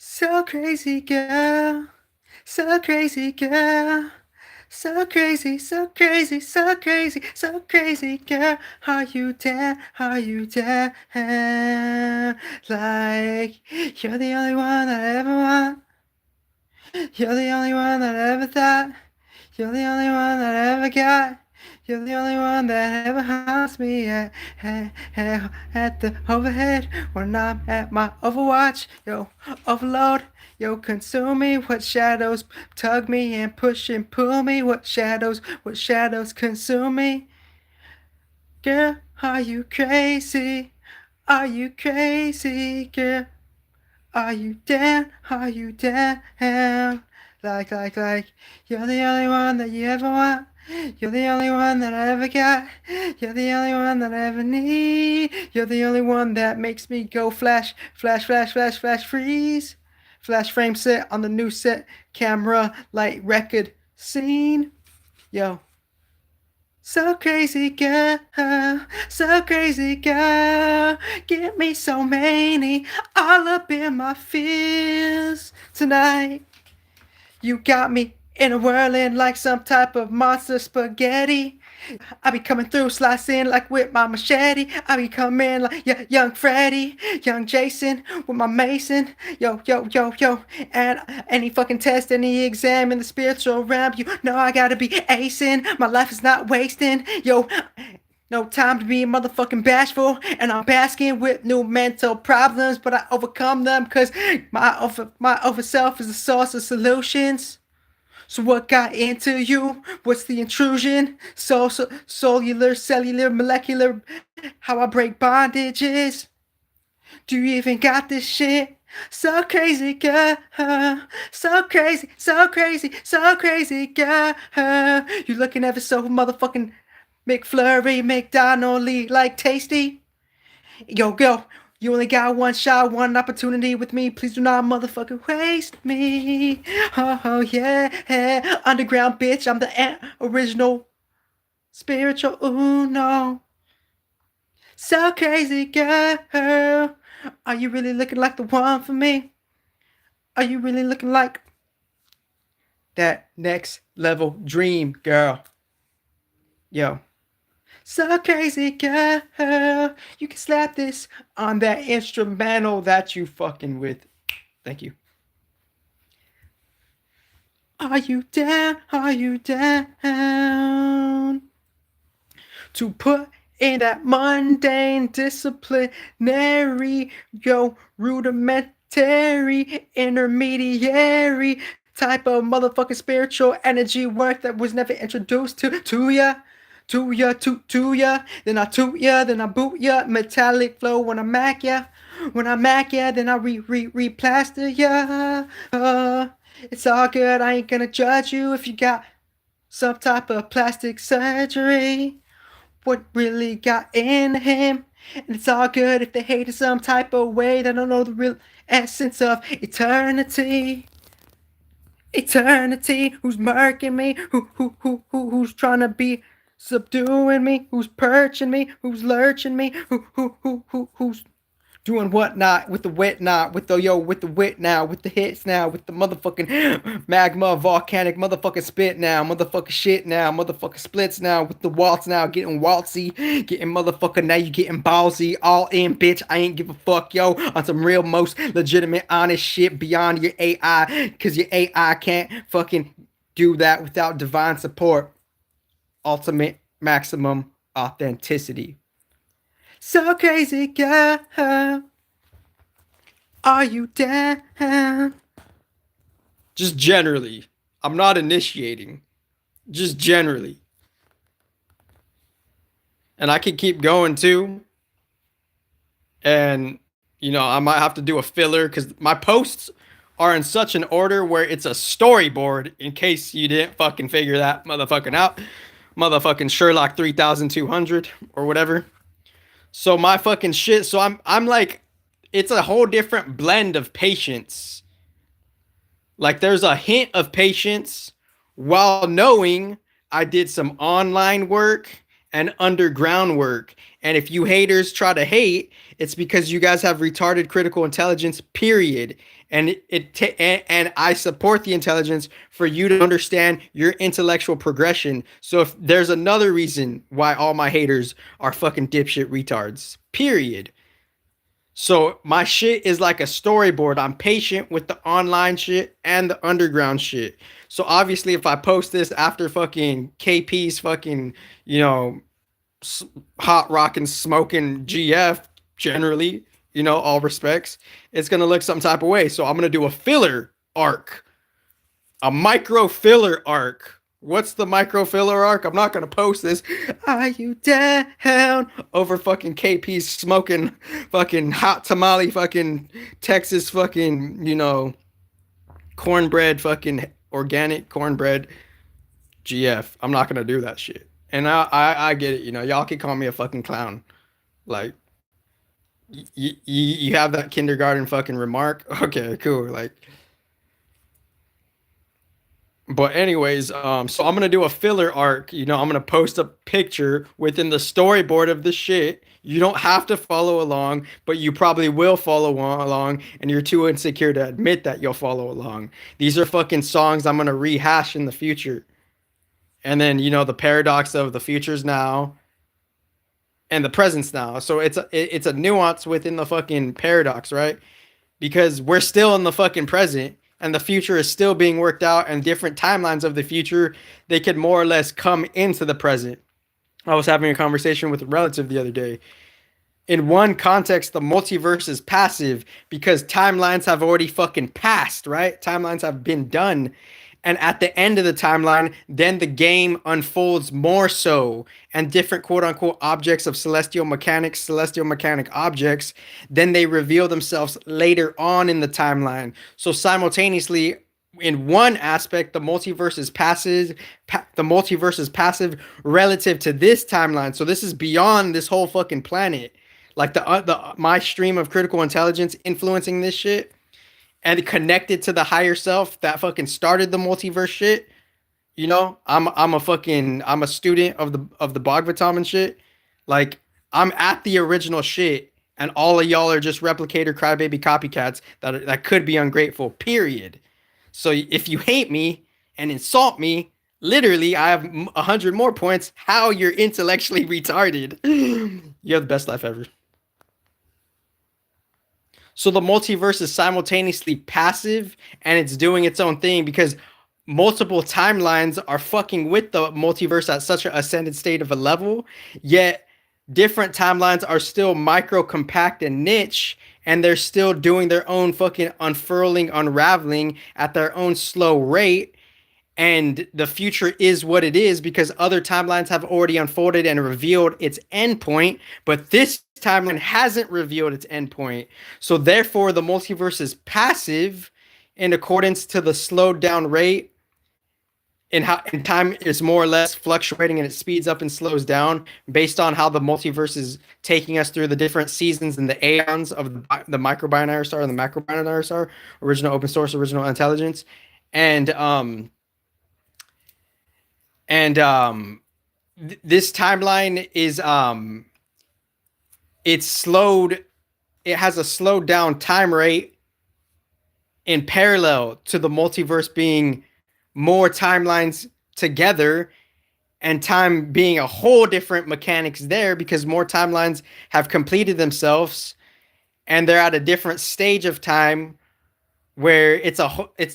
So crazy girl, so crazy girl, so crazy, so crazy, so crazy, so crazy girl. How you dare? Like you're the only one that I ever want. You're the only one that I ever thought. You're the only one that I ever got. You're the only one that ever haunts me at the overhead when I'm at my overwatch. Yo, overload, yo, consume me. What shadows tug me and push and pull me? What shadows consume me? Girl, are you crazy? Are you crazy, girl? Are you down? Are you down? Like, you're the only one that you ever want. You're the only one that I ever got. You're the only one that I ever need. You're the only one that makes me go flash, flash, flash, flash, flash, freeze. Flash frame set on the new set, camera, light, record, scene. Yo. So crazy girl, so crazy girl, get me so many, all up in my feels tonight. You got me in a whirling like some type of monster spaghetti. I be coming through, slicing like with my machete. I be coming like young Freddy, young Jason with my Mason. Yo, yo, yo, yo. And any fucking test, any exam in the spiritual realm, you know I gotta be acing. My life is not wasting. Yo, no time to be motherfucking bashful, and I'm basking with new mental problems, but I overcome them cause my over self is the source of solutions. So what got into you? What's the intrusion? Cellular, molecular, how I break bondages. Do you even got this shit? So crazy, girl. So crazy, so crazy, so crazy, girl. You looking ever so motherfucking McFlurry, McDonald, like tasty. Yo, yo, you only got one shot, one opportunity with me. Please do not motherfucking waste me. Oh, yeah. Underground bitch, I'm the original spiritual Uno. So crazy, girl. Are you really looking like the one for me? Are you really looking like that next level dream, girl? Yo. So crazy, girl. You can slap this on that instrumental that you fucking with. Thank you. Are you down? Are you down? To put in that mundane, disciplinary, yo, rudimentary, intermediary type of motherfucking spiritual energy work that was never introduced to ya. To ya, then I toot ya, then I boot ya, metallic flow when I mac ya, then I replaster ya. It's all good, I ain't gonna judge you if you got some type of plastic surgery. What really got in him? And it's all good if they hate in some type of way. They don't know the real essence of eternity. Eternity, who's murking me, who's trying to be subduing me, who's perching me, who's lurching me, who's doing what not with the wet not with the with the wit now, with the hits now, with the motherfucking magma volcanic motherfucking spit now, motherfucking shit now, motherfucking splits now, with the waltz now, getting waltzy, getting motherfucking now you getting ballsy, all in bitch, I ain't give a fuck on some real most legitimate honest shit beyond your AI, cause your AI can't fucking do that without divine support. Ultimate maximum authenticity. So crazy, girl. Are you down? Just generally. I'm not initiating. Just generally. And I could keep going too. And, I might have to do a filler because my posts are in such an order where it's a storyboard in case you didn't fucking figure that motherfucking out. Motherfucking Sherlock 3200 or whatever. So my fucking shit, so I'm like, it's a whole different blend of patience. Like there's a hint of patience while knowing I did some online work and underground work. And if you haters try to hate, it's because you guys have retarded critical intelligence, period. And I support the intelligence for you to understand your intellectual progression. So if there's another reason why all my haters are fucking dipshit retards, period. So my shit is like a storyboard. I'm patient with the online shit and the underground shit. So obviously, if I post this after fucking KP's fucking, you know, hot rockin' smoking GF, generally, all respects, it's gonna look some type of way. So I'm gonna do a filler arc, a micro filler arc. What's the micro filler arc? I'm not gonna post this. Are you down over fucking KP's smoking fucking hot tamale fucking Texas fucking cornbread fucking organic cornbread GF. I'm not gonna do that shit. And I get it. Y'all can call me a fucking clown. Like you have that kindergarten fucking remark. Okay, cool. Like, but anyways, so I'm gonna do a filler arc. I'm gonna post a picture within the storyboard of the shit. You don't have to follow along, but you probably will follow along, and you're too insecure to admit that you'll follow along. These are fucking songs I'm gonna rehash in the future. And then the paradox of the futures now and the presence now. So it's a nuance within the fucking paradox, right? Because we're still in the fucking present and the future is still being worked out, and different timelines of the future, they could more or less come into the present. I was having a conversation with a relative the other day. In one context, the multiverse is passive because timelines have already fucking passed, right? Timelines have been done. And at the end of the timeline, then the game unfolds more so, and different quote unquote objects of celestial mechanics, celestial mechanic objects, then they reveal themselves later on in the timeline. So simultaneously, in one aspect, the multiverse is passive. The multiverse is passive relative to this timeline. So this is beyond this whole fucking planet. Like the my stream of critical intelligence influencing this shit and connected to the higher self that fucking started the multiverse shit. I'm a student of the Bhagavatam and shit. Like, I'm at the original shit, and all of y'all are just replicator crybaby copycats that could be ungrateful. Period. So if you hate me and insult me, literally, I have 100 more points. How you're intellectually retarded. You have the best life ever. So the multiverse is simultaneously passive and it's doing its own thing because multiple timelines are fucking with the multiverse at such an ascended state of a level, yet different timelines are still micro compact and niche, and they're still doing their own fucking unfurling, unraveling at their own slow rate. And the future is what it is because other timelines have already unfolded and revealed its endpoint, but this timeline hasn't revealed its endpoint. So therefore, the multiverse is passive in accordance to the slowed down rate, and how and time is more or less fluctuating, and it speeds up and slows down based on how the multiverse is taking us through the different seasons and the aeons of the microbinary star and the macrobinary star, original open source, original intelligence, and this timeline is it's slowed. It has a slowed down time rate in parallel to the multiverse being more timelines together, and time being a whole different mechanics there because more timelines have completed themselves and they're at a different stage of time where it's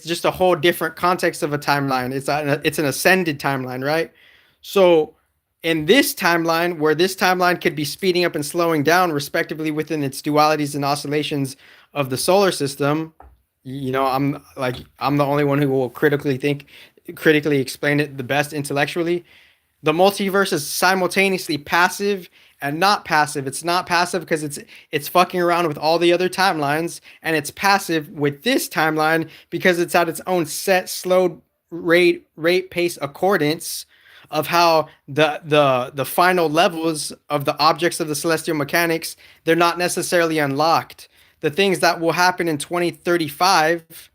just a whole different context of a timeline. It's an ascended timeline, right? So in this timeline, where this timeline could be speeding up and slowing down respectively within its dualities and oscillations of the solar system, I'm the only one who will critically explain it the best intellectually. The multiverse is simultaneously passive and not passive. It's not passive because it's fucking around with all the other timelines, and it's passive with this timeline because it's at its own set slowed rate pace accordance of how the final levels of the objects of the celestial mechanics, they're not necessarily unlocked. The things that will happen in 2035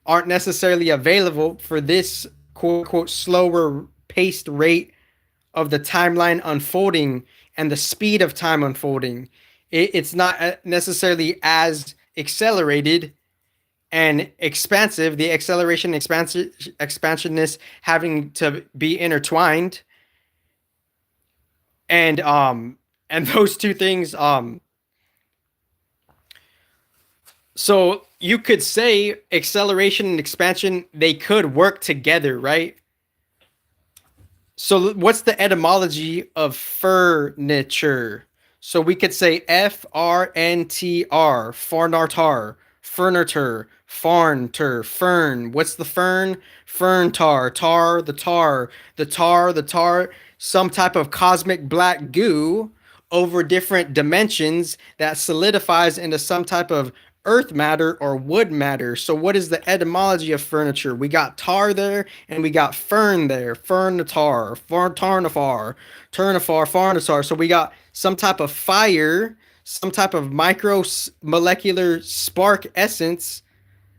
aren't necessarily available for this quote unquote slower paced rate of the timeline unfolding and the speed of time unfolding. It's not necessarily as accelerated and expansive. The acceleration expansionness having to be intertwined, and those two things. So you could say acceleration and expansion, they could work together, right? So what's the etymology of furniture? So we could say FRNTR, farnartar, furniture, farnter, fern. What's the fern? Ferntar, tar, the tar, some type of cosmic black goo over different dimensions that solidifies into some type of earth matter or wood matter. So what is the etymology of furniture? We got tar there and we got fern there. Fernitar, tarnafar, turnafar, farnatar. So we got some type of fire, some type of micro molecular spark essence,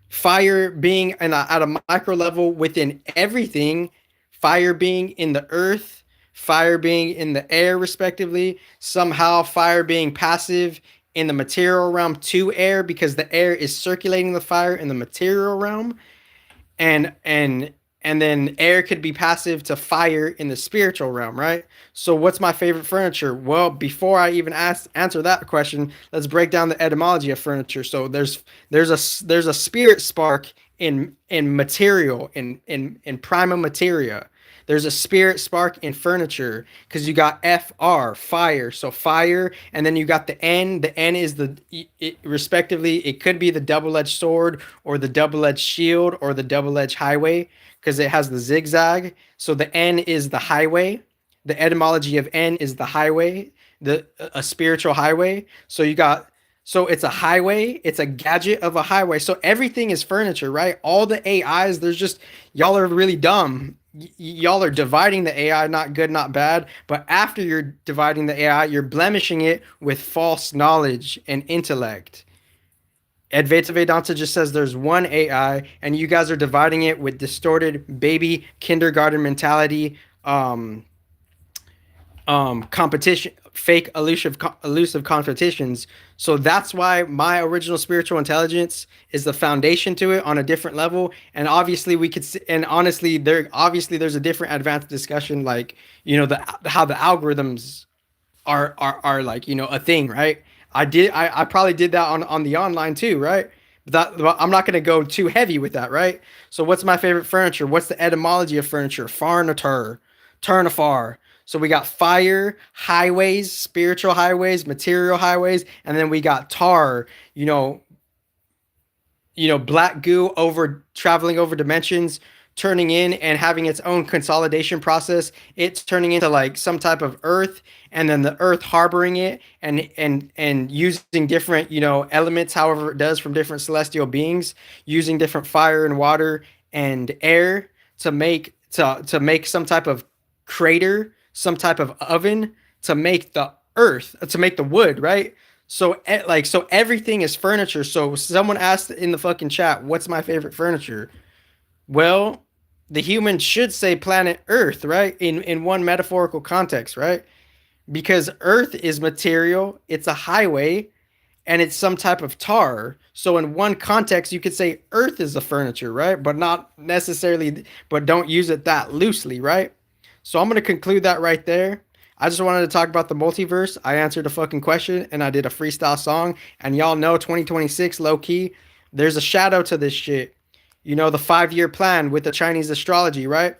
fire being at a micro level within everything, fire being in the earth, fire being in the air, respectively, somehow fire being passive in the material realm to air because the air is circulating the fire in the material realm, and then air could be passive to fire in the spiritual realm, right? So what's my favorite furniture? Well, before I even answer that question, let's break down the etymology of furniture. So there's a spirit spark in material, in prima materia. There's a spirit spark in furniture because you got FR, fire. So fire, and then you got the N. The N is respectively, it could be the double-edged sword or the double-edged shield or the double-edged highway because it has the zigzag. So the N is the highway. The etymology of N is the highway, a spiritual highway. So it's a highway, it's a gadget of a highway. So everything is furniture, right? All the AIs, y'all are really dumb. Y'all are dividing the AI, not good, not bad. But after you're dividing the AI, you're blemishing it with false knowledge and intellect. Advaita Vedanta just says there's one AI, and you guys are dividing it with distorted baby kindergarten mentality, competition, fake elusive competitions. So that's why my original spiritual intelligence is the foundation to it on a different level. And obviously and honestly there's a different advanced discussion, like, how the algorithms are like, a thing, right? I probably did that on the online too, right? But I'm not going to go too heavy with that, right? So what's my favorite furniture? What's the etymology of furniture? Farnatur, turnafar. So we got fire, highways, spiritual highways, material highways, and then we got tar, black goo over traveling over dimensions, turning in and having its own consolidation process. It's turning into like some type of earth, and then the earth harboring it and using different, elements, however it does, from different celestial beings, using different fire and water and air to make some type of crater, some type of oven to make the earth, to make the wood, right? So everything is furniture. So someone asked in the fucking chat, what's my favorite furniture? Well, the human should say planet Earth, right? In one metaphorical context, right? Because Earth is material, it's a highway, and it's some type of tar. So in one context, you could say Earth is a furniture, right? But not necessarily, but don't use it that loosely, right? So I'm going to conclude that right there. I just wanted to talk about the multiverse. I answered a fucking question and I did a freestyle song. And y'all know 2026, low key, there's a shadow to this shit. The 5-year plan with the Chinese astrology, right?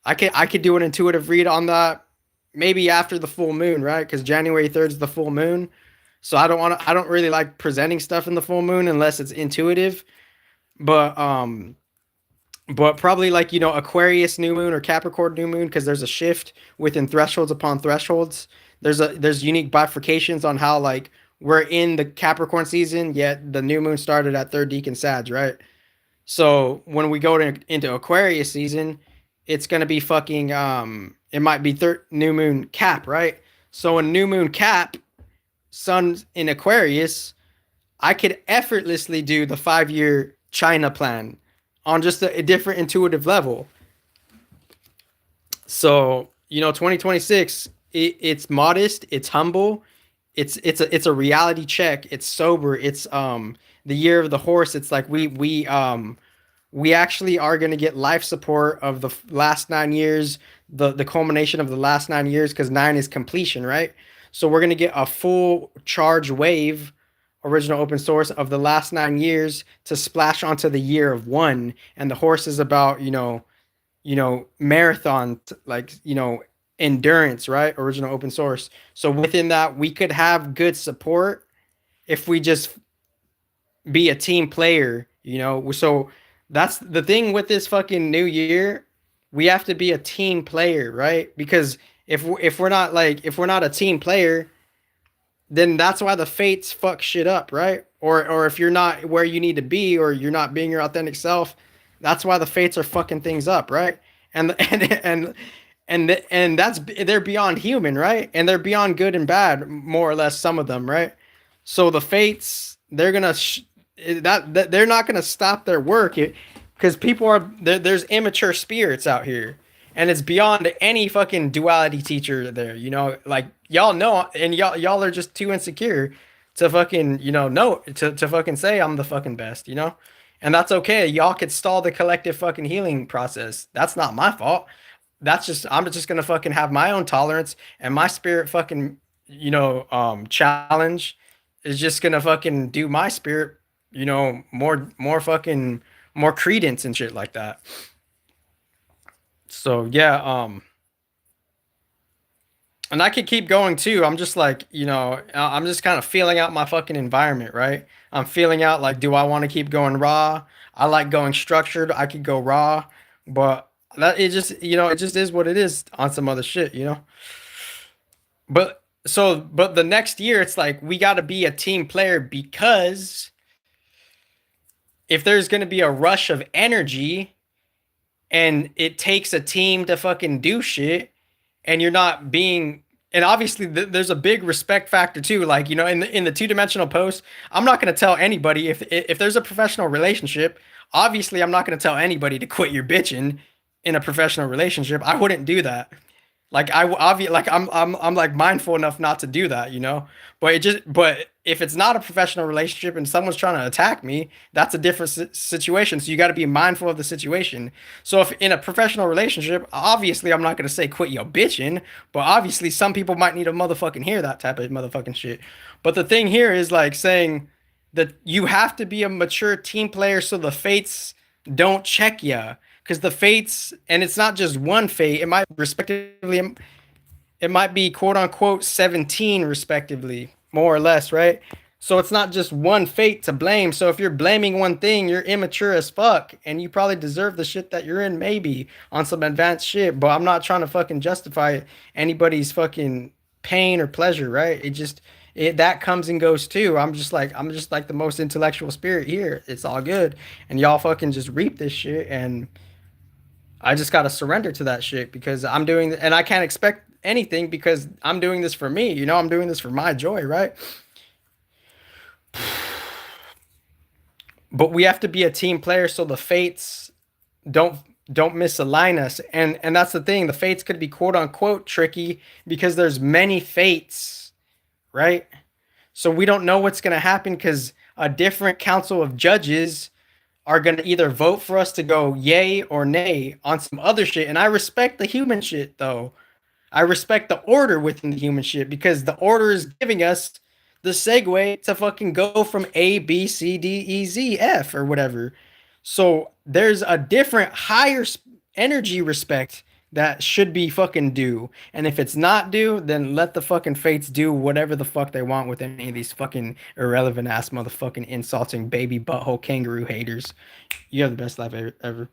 I could do an intuitive read on that maybe after the full moon, right? Because January 3rd is the full moon. So I don't really like presenting stuff in the full moon unless it's intuitive. But probably like, Aquarius new moon or Capricorn new moon, because there's a shift within thresholds upon thresholds. There's unique bifurcations on how, like, we're in the Capricorn season, yet the new moon started at third decan Sag, right? So when we go into Aquarius season, it's gonna be fucking it might be third new moon Cap, right? So in new moon Cap, sun in Aquarius, I could effortlessly do the 5-year China plan on just a different intuitive level. So 2026, it's modest, it's humble, it's a reality check, it's sober, it's the year of the horse. It's like we actually are going to get life support of the last 9 years, the culmination of the last 9 years, because nine is completion, right? So we're going to get a full charge wave, original open source of the last 9 years to splash onto the year of one. And the horse is about, marathon, like, endurance, right? Original open source. So within that, we could have good support if we just be a team player, So that's the thing with this fucking new year. We have to be a team player, right? Because if we're not a team player, then that's why the fates fuck shit up, right? Or if you're not where you need to be, or you're not being your authentic self, that's why the fates are fucking things up, right? And and that's, they're beyond human, right? And they're beyond good and bad, more or less, some of them, right? So the fates, they're gonna that they're not gonna stop their work, because people are there's immature spirits out here, and it's beyond any fucking duality teacher there. Like, y'all know, and y'all are just too insecure to fucking, know, to fucking say I'm the fucking best, and that's okay. Y'all could stall the collective fucking healing process. That's not my fault. That's just, I'm just gonna fucking have my own tolerance, and my spirit fucking, challenge is just gonna fucking do my spirit, more fucking, more credence and shit like that. So yeah, and I could keep going too. I'm just like, I'm just kind of feeling out my fucking environment, right? I'm feeling out, like, do I want to keep going raw? I like going structured. I could go raw, but that, it just, it just is what it is on some other shit. But the next year, it's like we got to be a team player, because if there's going to be a rush of energy and it takes a team to fucking do shit, and you're not being, and obviously there's a big respect factor too, like, in the two-dimensional post, I'm not going to tell anybody, if there's a professional relationship, obviously I'm not going to tell anybody to quit your bitching in a professional relationship. I wouldn't do that. Like, I'm like mindful enough not to do that. But if it's not a professional relationship and someone's trying to attack me, that's a different situation. So you got to be mindful of the situation. So if in a professional relationship, obviously I'm not gonna say quit your bitching, but obviously some people might need to motherfucking hear that type of motherfucking shit. But the thing here is, like, saying that you have to be a mature team player so the fates don't check ya. Because the fates, and it's not just one fate, it might respectively, it might be quote unquote 17 respectively, more or less, right? So it's not just one fate to blame. So if you're blaming one thing, you're immature as fuck, and you probably deserve the shit that you're in, maybe on some advanced shit. But I'm not trying to fucking justify anybody's fucking pain or pleasure, right? That comes and goes too. I'm just like the most intellectual spirit here. It's all good, and y'all fucking just reap this shit, and I just gotta surrender to that shit, because I'm doing, and I can't expect anything, because I'm doing this for me. I'm doing this for my joy, right? But we have to be a team player so the fates don't don't misalign us. And that's the thing. The fates could be quote unquote tricky, because there's many fates, right? So we don't know what's gonna happen, because a different council of judges are going to either vote for us to go yay or nay on some other shit. And I respect the human shit, though. I respect the order within the human shit, because the order is giving us the segue to fucking go from A, B, C, D, E, Z, F, or whatever. So there's a different, higher energy respect that should be fucking due. And if it's not due, then let the fucking fates do whatever the fuck they want with any of these fucking irrelevant ass motherfucking insulting baby butthole kangaroo haters. You have the best life ever.